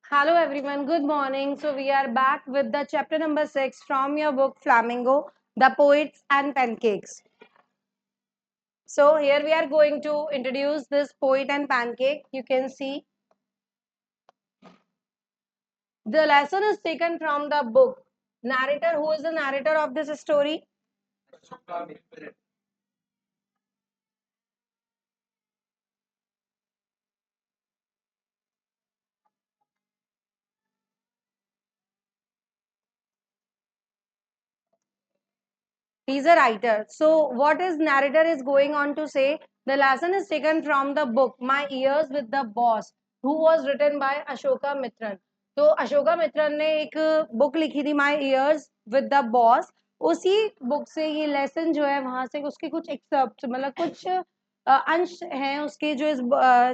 Hello everyone, good morning. So we are back with the chapter number 6 from your book Flamingo, The Poets and Pancakes. So here we are going to introduce this poet and pancake. You can see the lesson is taken from the book. Narrator, who is the narrator of this story? He's a writer. So what is narrator is going on to say? The lesson is taken from the book My Years with the Boss, who was written by Ashoka Mitran. तो अशोका मित्रन ने एक book लिखी थी माई years with the boss. उसी book से ये lesson जो है वहां से उसके कुछ एक्सर्प्ट मतलब कुछ अंश हैं उसके जो इस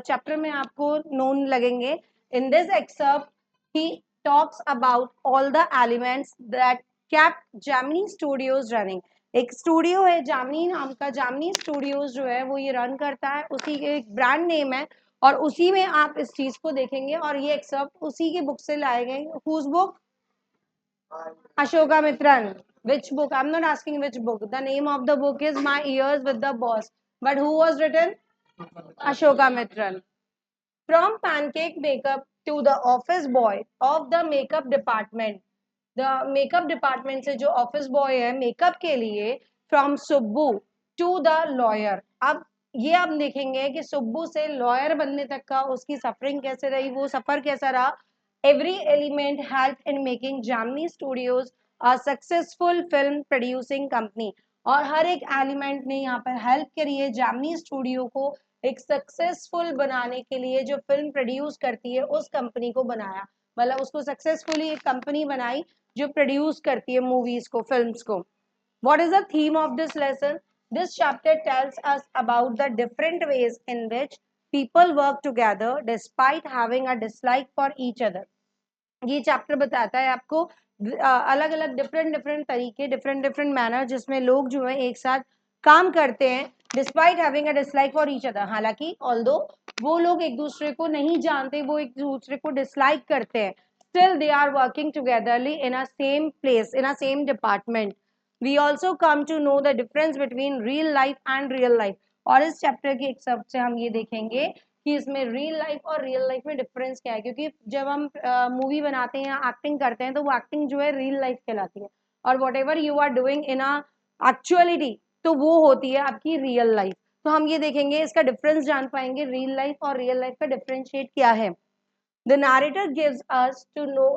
चैप्टर में आपको नोन लगेंगे. In this excerpt he talks about all the elements that kept Gemini Studios running. एक स्टूडियो है जामनी नाम का. जामनी स्टूडियोज जो है वो ये रन करता है. उसी के एक ब्रांड नेम है और उसी में आप इस चीज को देखेंगे. और ये एक्सेप्ट उसी की बुक से लाए गए. Whose book? Ashoka Mitran. Which book? I'm not asking which book. The name of the book is My Years with the Boss. But who was written? Ashoka Mitran. From pancake makeup to the office boy of the makeup department. The makeup department से जो office boy है makeup के लिए, from Subbu to the lawyer. अब ये आप देखेंगे कि सुब्बू से लॉयर बनने तक का उसकी सफरिंग कैसे रही, वो सफर कैसा रहा. Every element help in making Gemini Studios a successful film producing company. और हर एक एलिमेंट ने यहाँ पर हेल्प करी है जामनी स्टूडियो को एक सक्सेसफुल बनाने के लिए. जो फिल्म प्रोड्यूस करती है उस कंपनी को बनाया, मतलब उसको सक्सेसफुली एक कंपनी बनाई जो प्रोड्यूस करती है मूवीज को, फिल्म्स को. What is the theme of this lesson? This chapter tells us about the different ways in which people work together despite having a dislike for each other. ये chapter बताता है आपको अलग अलग डिफरेंट डिफरेंट तरीके, different different manner जिसमें लोग जो है एक साथ काम करते हैं despite having a dislike for each other. हालांकि ऑल्दो वो लोग एक दूसरे को नहीं जानते, वो एक दूसरे को डिसलाइक करते हैं, still they are working togetherly in a same place, in a same department. We also come to know the difference between real life and real life. और इस चैप्टर के एक सब से हम ये देखेंगे कि इसमें रियल लाइफ और रियल लाइफ में डिफरेंस क्या है. क्योंकि जब हम मूवी बनाते हैं या एक्टिंग करते हैं तो वो एक्टिंग जो है रियल लाइफ कहलाती है. और whatever you are doing in a actuality तो वो होती है आपकी रियल लाइफ. तो हम ये देखेंगे, इसका डिफरेंस जान पाएंगे, रियल लाइफ और रियल लाइफ का डिफरेंशिएट क्या है. The narrator gives us to know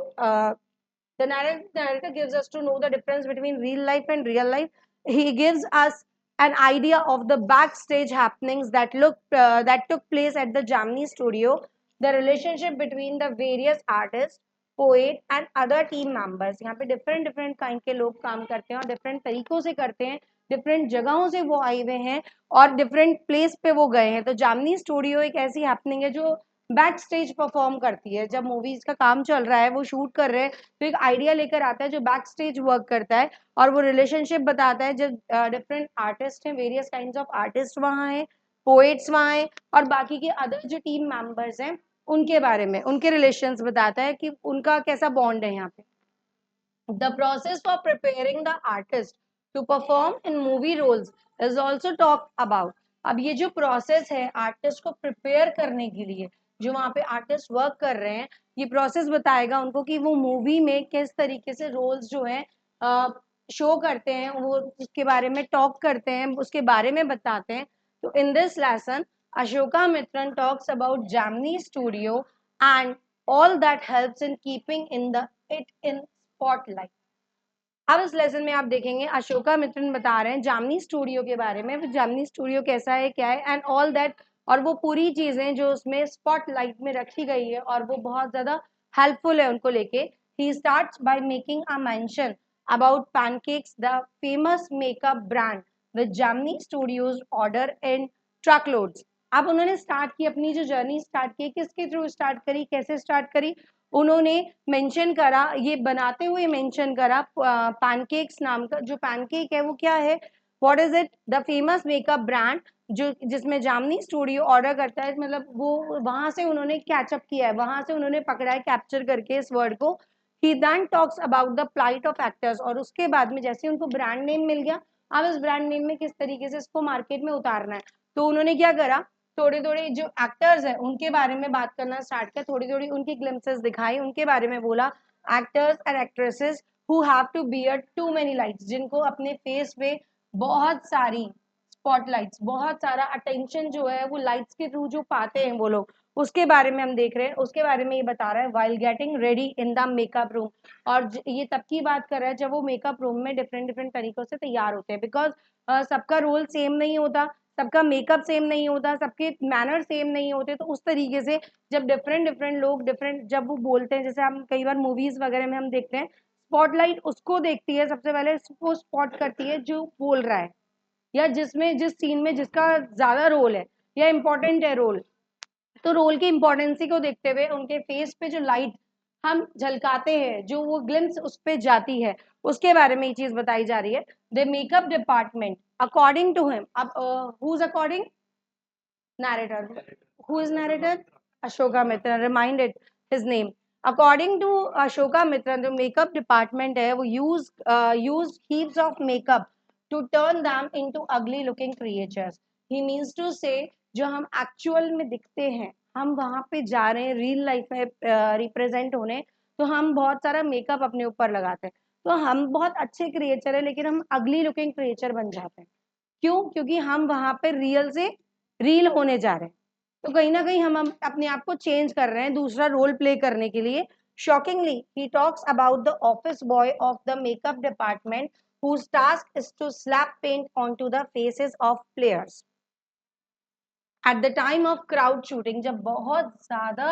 the narrator gives us to know the difference between real life and real life. He gives us an idea of the backstage happenings that took place at the Jamni studio, the relationship between the various artists, poet and other team members. यहाँ पे different different kind के लोग काम करते हैं और different तरीकों से करते हैं, different जगहों से वो आए हुए हैं और different place पे वो गए हैं. तो जामनी स्टूडियो एक ऐसी हैपनिंग है जो बैक स्टेज परफॉर्म करती है. जब मूवीज का काम चल रहा है, वो शूट कर रहे हैं, तो एक आइडिया लेकर आता है जो बैक स्टेज वर्क करता है और वो रिलेशनशिप बताता है. जब डिफरेंट आर्टिस्ट हैं, वेरियस काइंड्स ऑफ आर्टिस्ट वहाँ हैं, पोएट्स वहाँ हैं और बाकी के अदर जो टीम मेंबर्स हैं उनके बारे में, उनके रिलेशंस बताता है कि उनका कैसा बॉन्ड है यहाँ पे. The process for preparing the artist to perform in movie roles is also talked about. अब ये जो प्रोसेस है आर्टिस्ट को प्रिपेयर करने के लिए, जो वहाँ पे आर्टिस्ट वर्क कर रहे हैं, ये प्रोसेस बताएगा उनको कि वो मूवी में किस तरीके से रोल्स जो हैं शो करते हैं, वो उसके बारे में टॉक करते हैं, उसके बारे में बताते हैं. तो in this lesson Ashokamitran talks about Gemini Studio and all that helps in keeping in the it in spotlight. अब इस लेसन में आप देखेंगे अशोका मित्रन बता रहे हैं जामनी स्टूडियो के बारे में, जामनी स्टूडियो कैसा है, क्या है एंड ऑल दैट. और वो पूरी चीजें जो उसमें स्पॉटलाइट में रखी गई है और वो बहुत ज्यादा हेल्पफुल है उनको लेके. He starts by making a mention about pancakes, the famous makeup brand with जामनी स्टूडियोज ऑर्डर इन ट्रकलोड्स. अब उन्होंने स्टार्ट की अपनी जो जर्नी स्टार्ट की, किसके थ्रू स्टार्ट करी, कैसे स्टार्ट करी. उन्होंने मेंशन करा, ये बनाते हुए मेंशन करा पैनकेक्स नाम का. जो पैनकेक है वो क्या है, what is it? The famous makeup brand, जो जिसमें जामनी स्टूडियो ऑर्डर करता है, मतलब वो वहां से उन्होंने कैचअप किया है, वहां से उन्होंने पकड़ा है कैप्चर करके इस वर्ड को। He then talks about the plight of actors, और उसके बाद में जैसे उनको ब्रांड नेम मिल गया, अब इस ब्रांड नेम में किस तरीके से इसको मार्केट में उतारना है, तो उन्होंने क्या करा, थोड़े थोड़े जो एक्टर्स हैं उनके बारे में बात करना स्टार्ट किया, थोड़ी थोड़ी उनकी ग्लिम्पसेस दिखाई, उनके बारे में बोला। Actors and actresses who have to bear too many lights, जिनको अपने फेस पे बहुत सारी स्पॉटलाइट्स, बहुत सारा अटेंशन जो है वो लाइट्स के थ्रू जो पाते हैं वो लोग, उसके बारे में हम देख रहे हैं। उसके बारे में ये बता रहा है while getting ready in the makeup room, और ये तब की बात कर रहा है जब वो मेकअप रूम में डिफरेंट डिफरेंट तरीकों से तैयार होते हैं, बिकॉज सबका रोल सेम नहीं होता, सबका मेकअप सेम नहीं होता, सबके मैनर सेम नहीं होते, तो उस तरीके से जब डिफरेंट डिफरेंट लोग डिफरेंट जब वो बोलते हैं, जैसे हम कई बार मूवीज वगैरह में हम देखते हैं, स्पॉटलाइट उसको देखती है सबसे पहले, उसको स्पॉट करती है जो बोल रहा है, या जिसमें जिस सीन में जिसका ज्यादा रोल है या इम्पोर्टेंट है रोल, तो रोल की इम्पोर्टेंसी को देखते हुए उनके फेस पे जो लाइट हम झलकाते हैं, जो वो ग्लिम्स उस पे जाती है, उसके बारे में ये चीज बताई जा रही है। The makeup department according to him, अब who is according? narrator. Who is narrator? Ashoka Mitran. Reminded his name. According to Ashoka Mitran, जो makeup department है वो use heaps of makeup to turn them into ugly looking creatures. He means to say जो हम actual में दिखते हैं, हम वहां पे जा रहे हैं रियल लाइफ में रिप्रेजेंट होने, तो हम बहुत सारा मेकअप अपने ऊपर लगाते हैं, तो हम बहुत अच्छे क्रिएचर है लेकिन हम अगली लुकिंग क्रिएचर बन जाते हैं। क्यों? क्योंकि हम वहां पे रियल से रील होने जा रहे हैं, तो कहीं ना कहीं हम अपने आप को चेंज कर रहे हैं दूसरा रोल प्ले करने के लिए। Shockingly he talks about the office boy of the makeup department whose task is to slap paint onto the faces of players at the time of crowd shooting, जब बहुत ज्यादा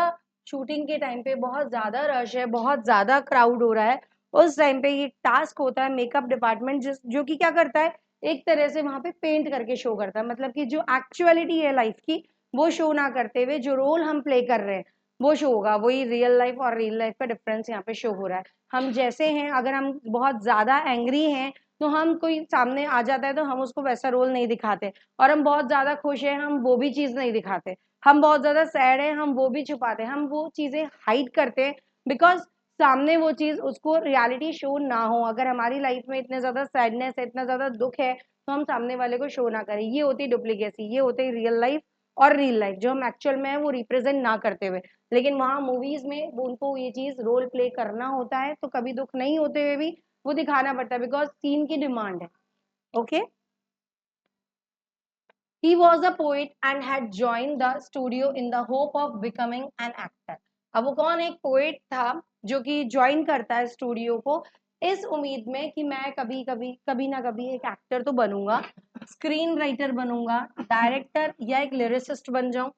शूटिंग के time पे बहुत ज्यादा रश है, बहुत ज्यादा क्राउड हो रहा है, उस टाइम पे ये टास्क होता है मेकअप डिपार्टमेंट जो कि क्या करता है, एक तरह से वहां पे पेंट करके शो करता है, मतलब कि जो एक्चुअलिटी है लाइफ की वो शो ना करते हुए जो रोल हम प्ले कर रहे हैं वो शो होगा। वही रियल लाइफ और रियल लाइफ का डिफरेंस यहाँ पे शो हो रहा है। हम जैसे हैं, अगर हम बहुत ज्यादा एंग्री हैं तो हम कोई सामने आ जाता है तो हम उसको वैसा रोल नहीं दिखाते, और हम बहुत ज्यादा खुश हैं हम वो भी चीज नहीं दिखाते, हम बहुत ज्यादा सैड हैं हम वो भी छुपाते हैं, हम वो चीजें हाइड करते हैं, बिकॉज सामने वो चीज उसको रियलिटी शो ना हो। अगर हमारी लाइफ में इतने ज्यादा सैडनेस है, इतना ज्यादा दुख है, तो हम सामने वाले को शो ना करें। ये होती डुप्लीकेसी, ये होती रियल लाइफ और रियल लाइफ जो हम एक्चुअल में है वो रिप्रेजेंट ना करते हुए। लेकिन वहां मूवीज में वो उनको ये चीज रोल प्ले करना होता है, तो कभी दुख नहीं होते हुए भी वो दिखाना पड़ता है, बिकॉज सीन की डिमांड है। Okay. He was a poet and had joined the studio in the hope of becoming an actor. अब वो कौन? एक पोएट था जो कि ज्वाइन करता है स्टूडियो को इस उम्मीद में कि मैं कभी कभी कभी ना कभी एक एक्टर तो बनूंगा, स्क्रीन राइटर बनूंगा, डायरेक्टर या एक लिरिसिस्ट बन जाऊं।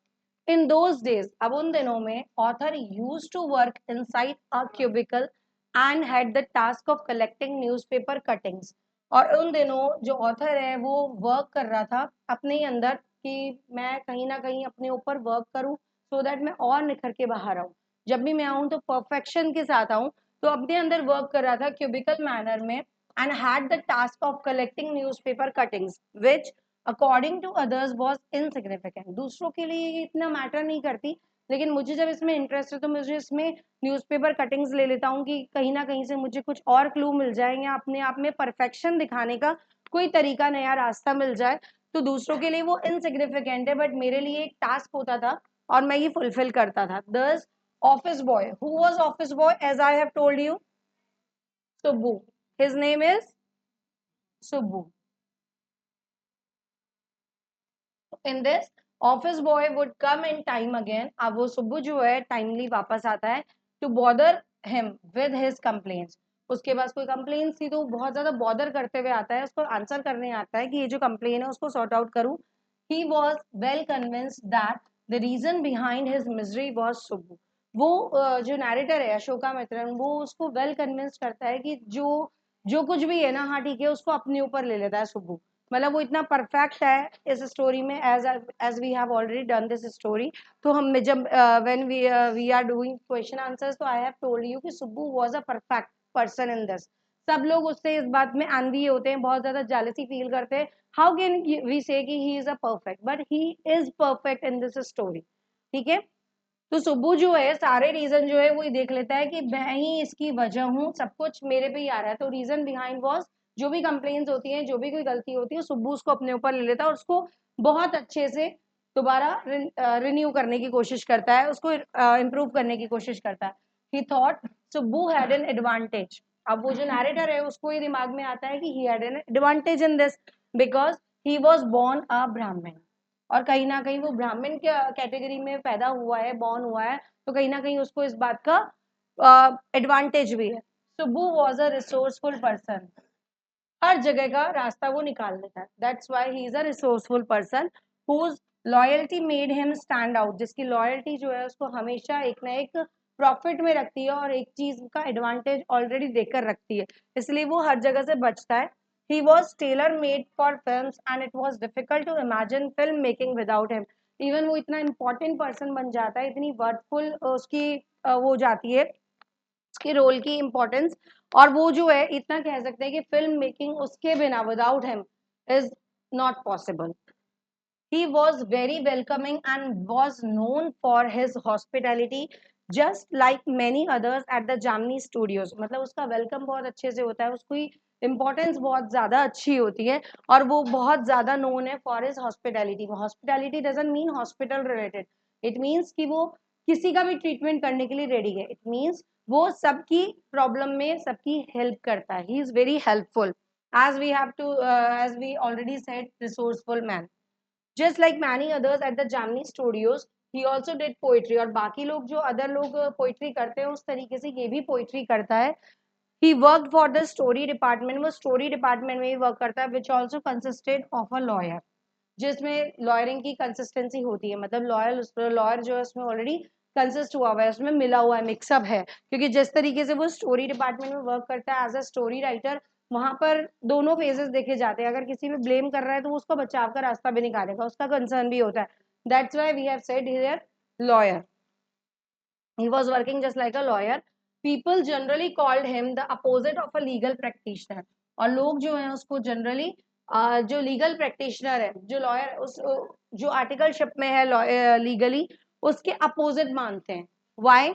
इन दोज डेज, अब उन दिनों में, author use to work inside a cubicle and had the task of collecting newspaper cuttings. और उन दिनों जो ऑथर है वो वर्क कर रहा था अपने ही अंदर कि मैं कहीं ना कहीं अपने ऊपर वर्क करूं, सो दैट मैं और निखर के बाहर आऊं, जब भी मैं आऊं तो परफेक्शन के साथ आऊं। तो अपने अंदर वर्क कर रहा था क्यूबिकल मैनर में, and had the task of collecting newspaper cuttings which according to others was insignificant. दूसरों के लिए ये इतना मैटर नहीं करती, लेकिन मुझे जब इसमें इंटरेस्ट है तो मुझे इसमें न्यूज़पेपर कटिंग्स ले लेता हूँ कि कहीं ना कहीं से मुझे कुछ और क्लू मिल जाए या अपने आप में परफेक्शन दिखाने का कोई तरीका, नया रास्ता मिल जाए। तो दूसरों के लिए वो इनसिग्निफिकेंट है, बट मेरे लिए एक टास्क होता था और मैं ये फुलफिल करता था। This office boy, who was office boy? As I have told you, Subbu. His name is Subbu. In this, office boy would come in time again, अब वो सुब्बू जो है टाइमली वापस आता है, to bother him with his complaints. उसके पास कोई कंप्लेंट्स थी तो वो बहुत ज्यादा बॉदर करते हुए आता है, उसको आंसर करने आता है कि ये जो कंप्लेन है उसको सॉर्ट आउट करूं। He was well convinced that the reason behind his misery was Subbu. वो जो नैरेटर है अशोका मित्रन, वो उसको वेल कन्विंस करता है कि जो जो कुछ भी है ना, हाँ ठीक है, उसको अपने ऊपर ले लेता है सुब्बू। मतलब वो इतना परफेक्ट है इस स्टोरी में, as we have already done this story. तो हम जब when we are doing question answers, तो आई हैव टोल्ड यू कि Subbu was a perfect person in this. सब लोग उससे इस बात में एनवी होते हैं, बहुत ज्यादा जेलसी फील करते हैं. हाउ कैन वी से कि ही is a perfect, but he is perfect in this story. ठीक है. तो सुब्बू जो है सारे रीजन जो है वो देख लेता है कि मैं ही इसकी वजह हूँ, सब कुछ मेरे पे ही आ रहा है. तो रीजन बिहाइंड वॉज, जो भी कंप्लेन्स होती हैं, जो भी कोई गलती होती है, सुब्बू उसको अपने ऊपर ले लेता है और उसको बहुत अच्छे से दोबारा रिन्यू करने की कोशिश करता है, उसको इम्प्रूव करने की कोशिश करता है. ही thought Subbu had an advantage. अब वो जो नैरेटर है उसको ये दिमाग में आता है कि he had an advantage in this because he was born a Brahmin. और कहीं ना कहीं वो ब्राह्मण के कैटेगरी में पैदा हुआ है, बॉर्न हुआ है, तो कहीं ना कहीं उसको इस बात का एडवांटेज भी है. Subbu was a resourceful person. हर जगह का रास्ता वो निकाल लेता है. That's why he is a resourceful person whose loyalty made him stand out. जिसकी लॉयल्टी जो है उसको हमेशा एक ना एक प्रॉफिट में रखती है और एक चीज का एडवांटेज ऑलरेडी देकर रखती है, इसलिए वो हर जगह से बचता है. He was tailor-made for films and it was difficult to imagine film making without him. Even वो इतना important person बन जाता है, इतनी wordful उसकी वो हो जाती है, उसके रोल की इम्पोर्टेंस. और वो जो है इतना कह सकते हैं कि फिल्म मेकिंग उसके बिना without him is not possible. He was very welcoming and was known for his hospitality just like many others at the Jamni Studios. मतलब उसका वेलकम बहुत अच्छे से होता है, उसकी इम्पोर्टेंस बहुत ज़्यादा अच्छी होती है और वो बहुत ज़्यादा नोन है for his hospitality. Hospitality doesn't mean hospital related, it means कि वो किसी का भी ट्रीटमेंट करने के लिए रेडी है. इट मीन्स वो सबकी प्रॉब्लम में सबकी हेल्प करता है. He is very helpful as we have to as we already said, resourceful man. Just like many others at the Jamni Studios, he also did poetry. और बाकी लोग जो अदर लोग पोइट्री करते हैं उस तरीके से ये भी पोइट्री करता है. He worked for the story department. वो स्टोरी डिपार्टमेंट में ही वर्क करता है, which also consisted of a lawyer. जिसमें लॉयरिंग की कंसिस्टेंसी होती है, मतलब लॉयर जो है उसमें ऑलरेडी कंसिस्ट हुआ है, उसमें मिला हुआ है, मिक्सअप है. क्योंकि जिस तरीके से वो स्टोरी डिपार्टमेंट में वर्क करता है एज अ स्टोरी राइटर, वहां पर दोनों फेजेस देखे जाते हैं. अगर किसी में ब्लेम कर रहा है तो वो उसका बचाव का रास्ता भी निकालेगा, उसका कंसर्न भी होता है. That's why we have said here lawyer. He was working just like a lawyer. People generally called him the opposite of a legal practitioner. और लोग जो हैं उसको जनरली जो लीगल प्रैक्टिशनर है, जो लॉयर, उस जो आर्टिकलशिप में है लीगली, उसके अपोजिट मानते हैं. Why?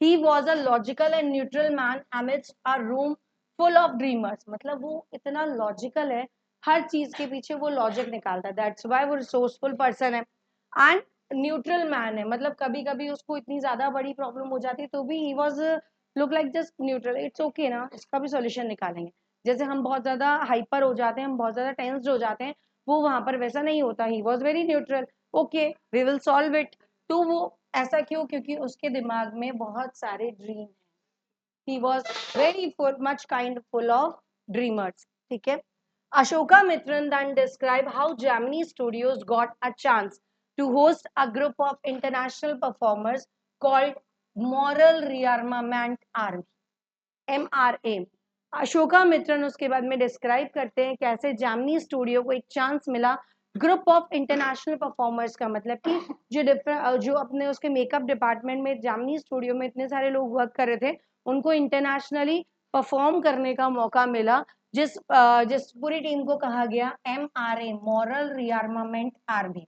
He was a logical and neutral man amidst a room full of dreamers. मतलब वो इतना लॉजिकल है, हर चीज के पीछे वो लॉजिक निकालता है. दैट्स वाई वो रिसोर्सफुल पर्सन है. एंड न्यूट्रल मैन है, मतलब कभी कभी उसको इतनी ज्यादा बड़ी प्रॉब्लम हो जाती है तो भी he was look like just neutral. It's okay ना, इसका भी सॉल्यूशन निकालेंगे. जैसे हम बहुत ज्यादा हाइपर हो जाते हैं, हम बहुत ज्यादा टेंस्ड हो जाते हैं, वो वहां पर वैसा नहीं होता. He was very neutral. Okay, we will solve it. तो वो ऐसा क्यों? क्योंकि उसके दिमाग में बहुत सारे ड्रीम हैं. ही was very full much kind full of dreamers. ठीक है. Ashoka Mitran then described how Gemini Studios got a chance to host a group of international performers called Moral Rearmament Army, MRA. Ashoka Mitran उसके बाद में describe करते हैं कैसे जामनी studio को एक चांस मिला ग्रुप ऑफ इंटरनेशनल परफॉर्मर्स का. मतलब कि जो अपने उसके मेकअप डिपार्टमेंट में जामनी स्टूडियो में इतने सारे लोग वर्क कर रहे थे, उनको इंटरनेशनली परफॉर्म करने का मौका मिला. जिस पूरी टीम को कहा गया MRA, moral rearmament army.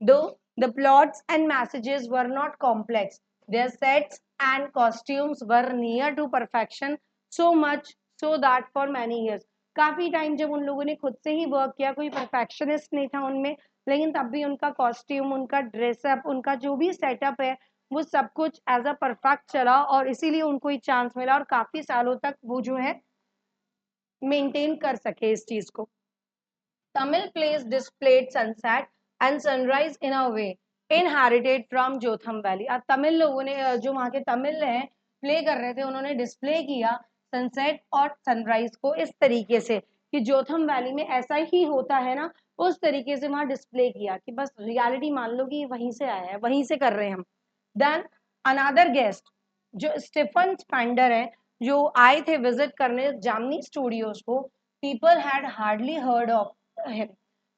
Though the plots and messages were not complex, their sets and costumes were near to perfection, so much so that for many years. काफी टाइम जब उन लोगों ने खुद से ही वर्क किया, कोई परफेक्शनिस्ट नहीं था उनमें, लेकिन तब भी उनका कॉस्ट्यूम, उनका ड्रेसअप, उनका जो भी सेटअप है, वो सब कुछ एज अ परफेक्ट चला और इसीलिए उनको ही चांस मिला और काफी सालों तक वो जो है मेंटेन कर सके इस चीज को. Tamil plays displayed sunset and sunrise in a way inherited from Jotham Valley. अब तमिल लोगों ने जो वहाँ के तमिल हैं प्ले कर रहे थे, उन्होंने डिस्प्ले किया सनसेट और सनराइज को इस तरीके से कि जोथम वैली में ऐसा ही होता है ना, उस तरीके से वहाँ डिस्प्ले किया कि बस रियलिटी मान लो कि वहीं से आया है, वहीं से कर रहे हैं हम. देन अनदर गेस्ट जो स्टीफन स्पेंडर है, जो आए थे विजिट करने जामनी स्टूडियोज को, people had hardly heard of him.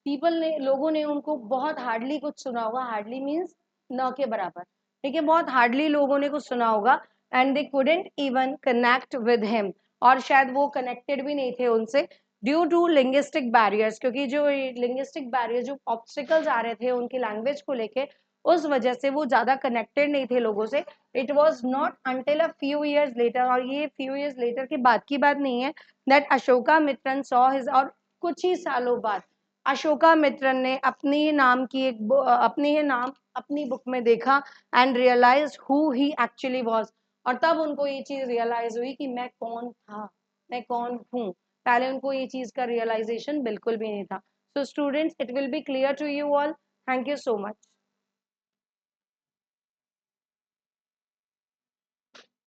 People ने, लोगों ने उनको बहुत हार्डली कुछ सुना होगा. हार्डली मीन्स न के बराबर. ठीक है, बहुत हार्डली लोगों ने कुछ सुना होगा. And they couldn't even connect with him. और शायद वो कनेक्टेड भी नहीं थे उनसे ड्यू टू लिंग्विस्टिक बैरियर्स, क्योंकि जो लिंग्विस्टिक बैरियर, जो ऑब्स्टिकल्स आ रहे थे उनकी लैंग्वेज को लेके, उस वजह से वो ज्यादा कनेक्टेड नहीं थे लोगों से. It was not until a few years later, और ये फ्यू ईयर्स लेटर के बाद की बात नहीं है, that Ashoka Mitran saw his, और कुछ ही सालों बाद अशोका मित्रन ने अपनी नाम की एक अपनी ही नाम अपनी बुक में देखा and realise who he actually was. और तब उनको ये चीज रियलाइज हुई कि मैं कौन था, मैं कौन हूँ. पहले उनको ये चीज का रियलाइजेशन बिल्कुल भी नहीं था. So students, it will be clear to you all. Thank you so much.